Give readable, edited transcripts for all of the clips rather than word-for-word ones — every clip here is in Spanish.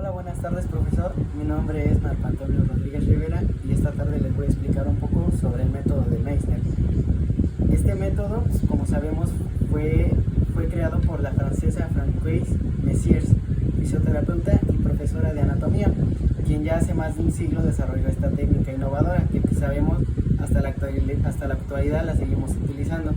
Hola, buenas tardes, profesor. Mi nombre es Marco Antonio Rodríguez Rivera y esta tarde les voy a explicar un poco sobre el método de Meissner. Este método, pues, como sabemos, fue creado por la francesa Francoise Messiers, fisioterapeuta y profesora de anatomía, quien ya hace más de un siglo desarrolló esta técnica innovadora que sabemos hasta la actualidad la seguimos utilizando.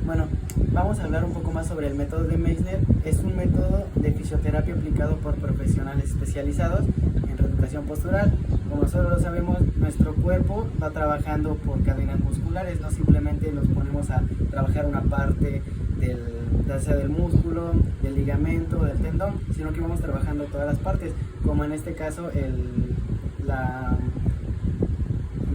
Bueno, vamos a hablar un poco más sobre el método de Meissner. Es un método de fisioterapia aplicado por profesionales especializados en reeducación postural. Como nosotros lo sabemos, nuestro cuerpo va trabajando por cadenas musculares, no simplemente nos ponemos a trabajar una parte ya sea del músculo, del ligamento, del tendón, sino que vamos trabajando todas las partes, como en este caso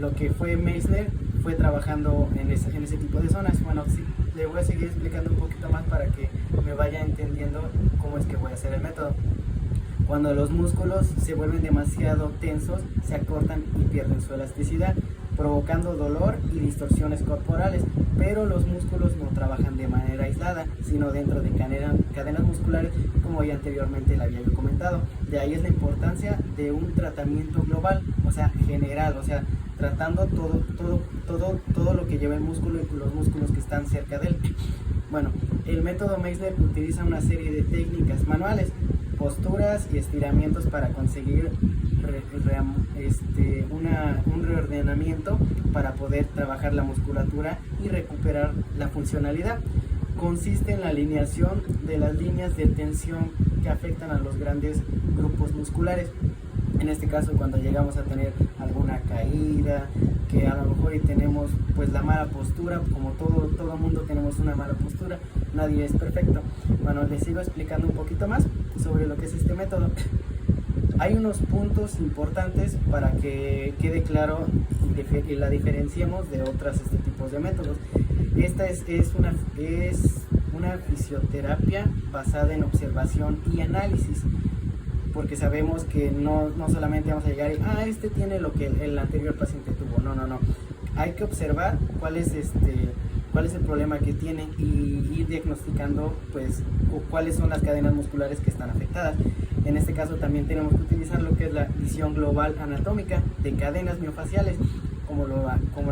lo que fue Meissner fue trabajando en ese tipo de zonas. Bueno, sí, le voy a seguir explicando un poquito más para que me vaya entendiendo cómo es que voy a hacer el método. Cuando los músculos se vuelven demasiado tensos, se acortan y pierden su elasticidad, provocando dolor y distorsiones corporales, pero los músculos no trabajan de manera aislada, sino dentro de cadenas musculares, como ya anteriormente le había yo comentado. De ahí es la importancia de un tratamiento global, o sea, general, o sea, tratando todo lo que lleva el músculo y los músculos que están cerca de él. Bueno, el método Meissner utiliza una serie de técnicas manuales, posturas y estiramientos para conseguir un reordenamiento para poder trabajar la musculatura y recuperar la funcionalidad. Consiste en la alineación de las líneas de tensión que afectan a los grandes grupos musculares. En este caso, cuando llegamos a tener alguna caída, que a lo mejor tenemos pues la mala postura, como todo mundo tenemos una mala postura, nadie es perfecto. Bueno, les sigo explicando un poquito más sobre lo que es este método. Hay unos puntos importantes para que quede claro y la diferenciemos de otros tipos de métodos. Esta es una fisioterapia basada en observación y análisis, porque sabemos que no solamente vamos a llegar y este tiene lo que el anterior paciente tuvo. No. Hay que observar cuál es el problema que tiene y ir diagnosticando pues cuáles son las cadenas musculares que están afectadas. En este caso también tenemos que utilizar lo que es la visión global anatómica de cadenas miofaciales, como lo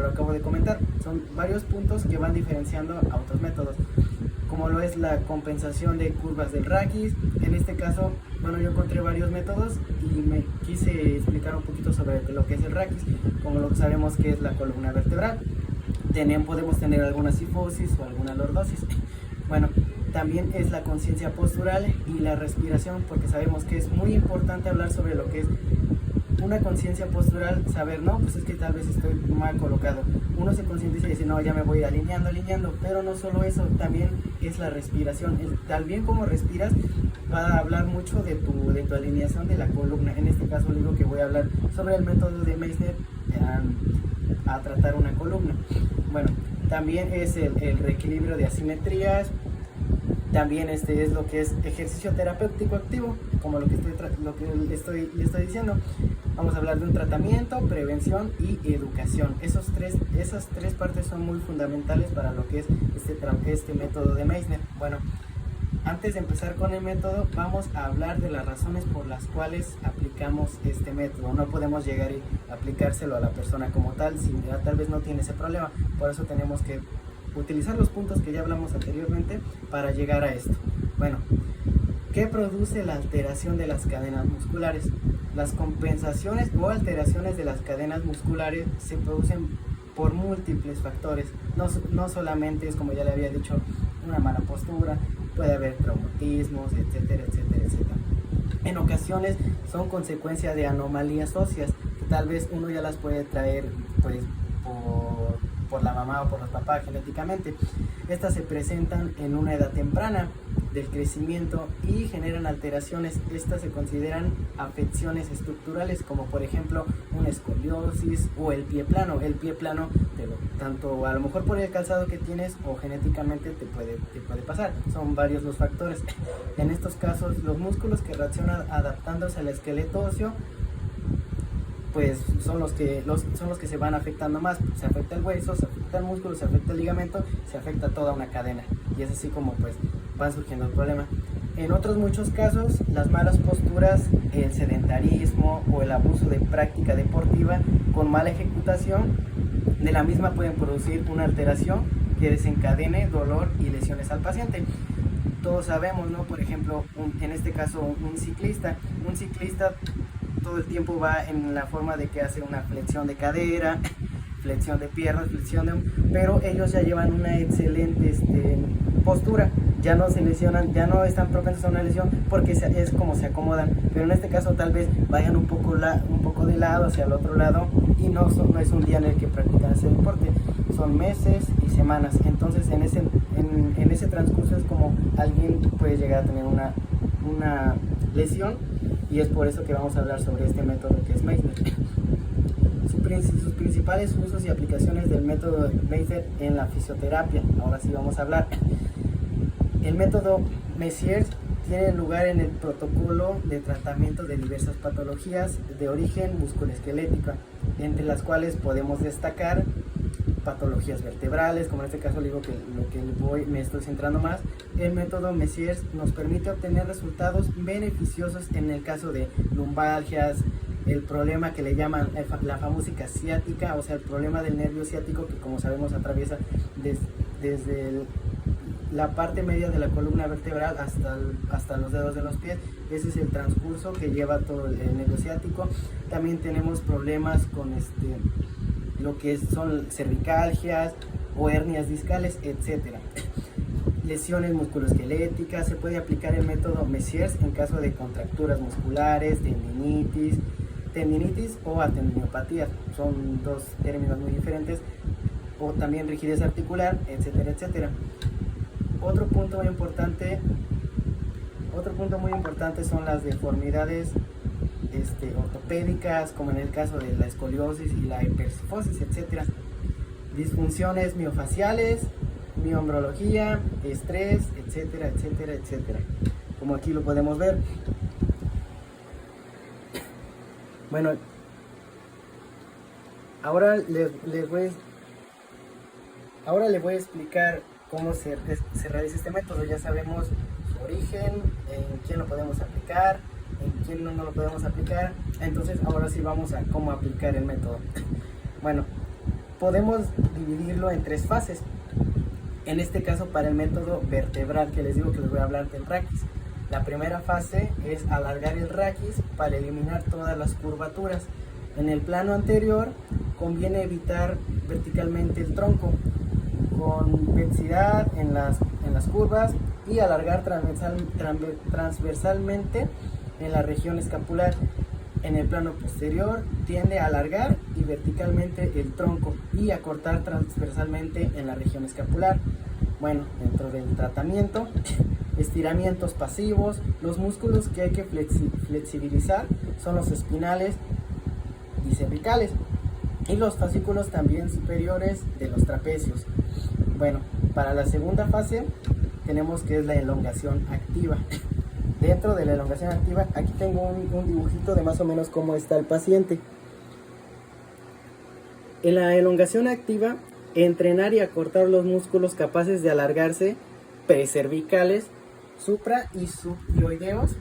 acabo de comentar. Son varios puntos que van diferenciando a otros métodos, como lo es la compensación de curvas del raquis. En este caso, bueno, yo encontré varios métodos y me quise explicar un poquito sobre lo que es el raquis, como lo que sabemos que es la columna vertebral. Podemos tener alguna cifosis o alguna lordosis. Bueno, también es la conciencia postural y la respiración, porque sabemos que es muy importante hablar sobre lo que es una conciencia postural, saber, no, pues es que tal vez estoy mal colocado. Uno se concientiza y dice, no, ya me voy alineando, pero no solo eso, también es la respiración. También como respiras va a hablar mucho de tu alineación de la columna. En este caso digo que voy a hablar sobre el método de Meissner a tratar una columna. Bueno, también es el reequilibrio de asimetrías. También es lo que es ejercicio terapéutico activo, como lo que le estoy diciendo. Vamos a hablar de un tratamiento, prevención y educación. Esas tres partes son muy fundamentales para lo que es este método de Meissner. Bueno, antes de empezar con el método, vamos a hablar de las razones por las cuales aplicamos este método. No podemos llegar y aplicárselo a la persona como tal, si tal vez no tiene ese problema. Por eso tenemos que utilizar los puntos que ya hablamos anteriormente para llegar a esto. Bueno, ¿qué produce la alteración de las cadenas musculares? Las compensaciones o alteraciones de las cadenas musculares se producen por múltiples factores. No solamente es, como ya le había dicho, una mala postura, puede haber traumatismos, etcétera. En ocasiones son consecuencia de anomalías óseas, que tal vez uno ya las puede traer pues por la mamá o por los papás genéticamente. Estas se presentan en una edad temprana del crecimiento y generan alteraciones. Estas se consideran afecciones estructurales, como por ejemplo una escoliosis o el pie plano. El pie plano, tanto a lo mejor por el calzado que tienes o genéticamente te puede pasar. Son varios los factores. En estos casos, los músculos que reaccionan adaptándose al esqueleto óseo pues son los que se van afectando más. Se afecta el hueso, se afecta el músculo, se afecta el ligamento, se afecta toda una cadena, y es así como pues van surgiendo el problema. En otros muchos casos, las malas posturas, el sedentarismo o el abuso de práctica deportiva con mala ejecutación de la misma pueden producir una alteración que desencadene dolor y lesiones al paciente. Todos sabemos, ¿no? Por ejemplo, en este caso un ciclista todo el tiempo va en la forma de que hace una flexión de cadera, flexión de piernas, pero ellos ya llevan una excelente postura, ya no se lesionan, ya no están propensos a una lesión porque es como se acomodan, pero en este caso tal vez vayan un poco de lado hacia el otro lado y no es un día en el que practican ese deporte, son meses y semanas. Entonces en ese transcurso es como alguien puede llegar a tener una lesión, y es por eso que vamos a hablar sobre este método que es Meissner. Sus principales usos y aplicaciones del método Meissner en la fisioterapia. Ahora sí vamos a hablar. El método Messier tiene lugar en el protocolo de tratamiento de diversas patologías de origen musculoesquelética, entre las cuales podemos destacar patologías vertebrales, como en este caso digo que me estoy centrando más. El método Messier nos permite obtener resultados beneficiosos en el caso de lumbalgias, el problema que le llaman la famosa ciática, o sea, el problema del nervio ciático que, como sabemos, atraviesa desde la parte media de la columna vertebral hasta los dedos de los pies. Ese es el transcurso que lleva todo el nervio ciático. También tenemos problemas con lo que son cervicalgias o hernias discales, etcétera. Lesiones musculoesqueléticas. Se puede aplicar el método Messier en caso de contracturas musculares, tendinitis o atendinopatía, son dos términos muy diferentes, o también rigidez articular, etcétera, etcétera. Otro punto muy importante son las deformidades ortopédicas, como en el caso de la escoliosis y la hipercifosis, etcétera. Disfunciones miofaciales, miombrología, estrés, etcétera, etcétera, etcétera. Como aquí lo podemos ver. Bueno, ahora les voy a explicar cómo se realiza este método. Ya sabemos su origen, en quién lo podemos aplicar, en quién no lo podemos aplicar. Entonces ahora sí vamos a cómo aplicar el método. Bueno, podemos dividirlo en tres fases. En este caso, para el método vertebral, que les digo que les voy a hablar del raquis. La primera fase es alargar el raquis para eliminar todas las curvaturas. En el plano anterior conviene evitar verticalmente el tronco con convexidad en las curvas y alargar transversalmente en la región escapular. En el plano posterior tiende a alargar y verticalmente el tronco y a cortar transversalmente en la región escapular. Bueno, dentro del tratamiento, estiramientos pasivos. Los músculos que hay que flexibilizar son los espinales y cervicales y los fascículos también superiores de los trapecios. Bueno, para la segunda fase tenemos que es la elongación activa. Dentro de la elongación activa, aquí tengo un dibujito de más o menos cómo está el paciente. En la elongación activa, entrenar y acortar los músculos capaces de alargarse, precervicales, supra y sublioideos,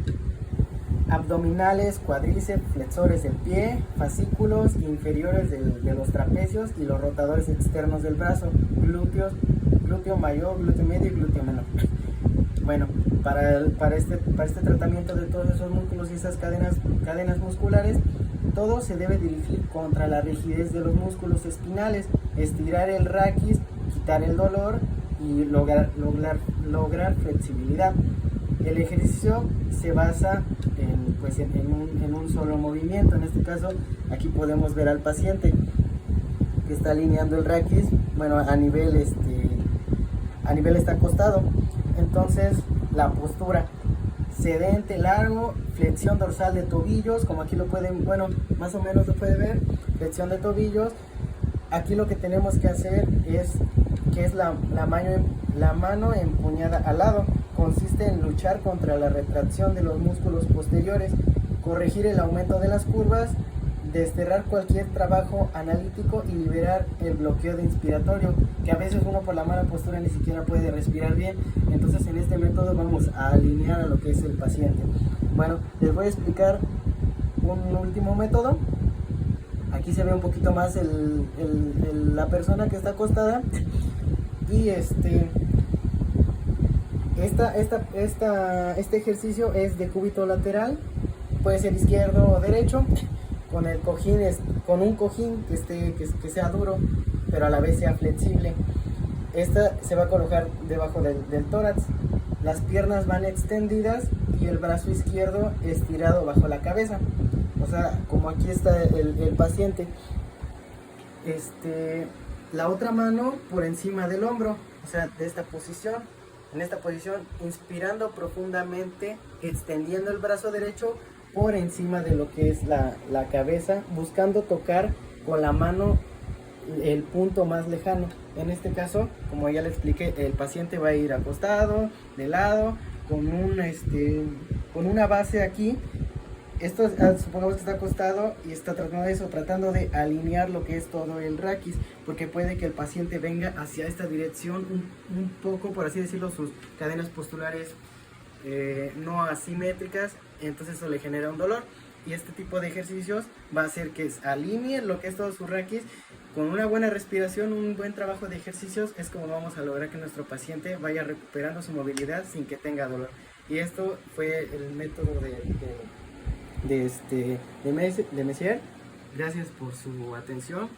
abdominales, cuádriceps, flexores del pie, fascículos inferiores de los trapecios y los rotadores externos del brazo, glúteos, glúteo mayor, glúteo medio y glúteo menor. Bueno, para este tratamiento de todos esos músculos y esas cadenas musculares, todo se debe dirigir contra la rigidez de los músculos espinales, estirar el raquis, quitar el dolor y lograr flexibilidad. El ejercicio se basa en un solo movimiento. En este caso, aquí podemos ver al paciente que está alineando el raquis, bueno, a nivel está acostado. Entonces, la postura, sedente, largo, flexión dorsal de tobillos, como aquí lo pueden, bueno, más o menos lo puede ver, flexión de tobillos. Aquí lo que tenemos que hacer es la mano empuñada al lado. Consiste en luchar contra la retracción de los músculos posteriores, corregir el aumento de las curvas desterrar cualquier trabajo analítico y liberar el bloqueo de inspiratorio, que a veces uno por la mala postura ni siquiera puede respirar bien. Entonces en este método vamos a alinear a lo que es el paciente. Bueno, les voy a explicar un último método. Aquí se ve un poquito más la persona que está acostada y este ejercicio es de cúbito lateral, puede ser izquierdo o derecho, con el cojín con un cojín que sea duro, pero a la vez sea flexible. Esta se va a colocar debajo del tórax, las piernas van extendidas y el brazo izquierdo estirado bajo la cabeza, o sea, como aquí está el paciente. La otra mano por encima del hombro, o sea, de esta posición. En esta posición, inspirando profundamente, extendiendo el brazo derecho por encima de lo que es la cabeza, buscando tocar con la mano el punto más lejano. En este caso, como ya le expliqué, el paciente va a ir acostado, de lado, con una base aquí. Esto, supongamos que está acostado y está tratando de alinear lo que es todo el raquis, porque puede que el paciente venga hacia esta dirección un poco, por así decirlo, sus cadenas postulares no asimétricas, entonces eso le genera un dolor. Y este tipo de ejercicios va a hacer que alinee lo que es todo su raquis. Con una buena respiración, un buen trabajo de ejercicios, es como vamos a lograr que nuestro paciente vaya recuperando su movilidad sin que tenga dolor. Y esto fue el método de Messier. Gracias por su atención.